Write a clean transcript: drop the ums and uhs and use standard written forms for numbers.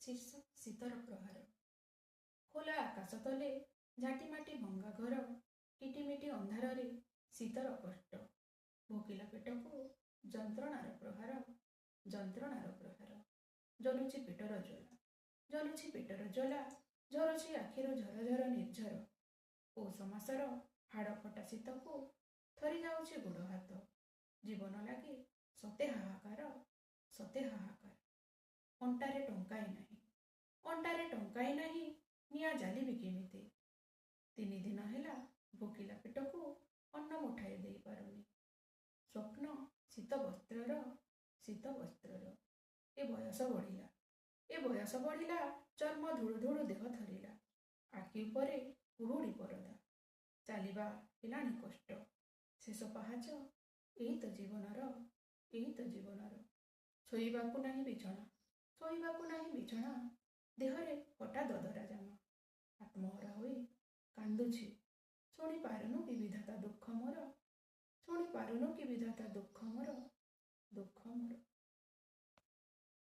ଶୀର୍ଷ ଶୀତର ପ୍ରହାର। ଖୋଲା ଆକାଶ ତଲେ ଝାଟିମାଟି ଭଙ୍ଗା ଘର, କିଟିମିଟି ଅନ୍ଧାରରେ ଶୀତର କଷ୍ଟ। ଭୋକିଲା ପେଟକୁ ଯନ୍ତ୍ରଣାର ପ୍ରହାର, ଯନ୍ତ୍ରଣାର ପ୍ରହାର। ଜଳୁଛି ପେଟର ଜ୍ୱାଳା, ଜଳୁଛି ପେଟର ଜ୍ୱାଳା, ଝରୁଛି ଆଖିରୁ ଝରଝର ନିର୍ଝର। ପୌଷ ମାସର ହାଡ଼ ଫଟା ଶୀତକୁ ଥରି ଯାଉଛି ଗୋଡ଼ ହାତ। ଜୀବନ ଲାଗି ସତେ ହାହାକାର, ସତେ ହାହାକାର। ଅଣ୍ଟାରେ ଟଙ୍କାଏ ନାହିଁ, ଅଣ୍ଟାରେ ଟଙ୍କାଏ ନାହିଁ, ନିଆଁ ଜାଲିବି କେମିତି? 3 ଦିନ ହେଲା ଭୋକିଲା ପେଟକୁ ଅନ୍ନ ମୁଠାଏ ଦେଇପାରୁନି। ସ୍ୱପ୍ନ ଶୀତ ବସ୍ତ୍ରର, ଶୀତ ବସ୍ତ୍ରର। ଏ ବୟସ ବଢ଼ିଲା, ଏ ବୟସ ବଢ଼ିଲା, ଚର୍ମ ଧୁଳୁ ଧୁଳୁ ଦେହ ଥରିଲା। ଆଖି ଉପରେ କୁହୁଡ଼ି ପରଦା। ଚାଲିବା ହେଲାଣି କଷ୍ଟ। ଶେଷ ପାହାଚ ଏଇ ତ ଜୀବନର, ଏଇ ତ ଜୀବନର। ଶୋଇବାକୁ ନାହିଁ ବିଛଣା, ଶୋଇବାକୁ ନାହିଁ ବିଛଣା, ଦେହରେ ଫଟା ଦଦରା ଜାମା। ଆତ୍ମହରା ହୋଇ କାନ୍ଦୁଛି, ଶୁଣିପାରୁନୁ କି ବିଧାତା ଦୁଃଖ ମୋର, ଶୁଣିପାରୁନୁ କି ବିଧାତା ଦୁଃଖ ମୋର, ଦୁଃଖ ମୋର।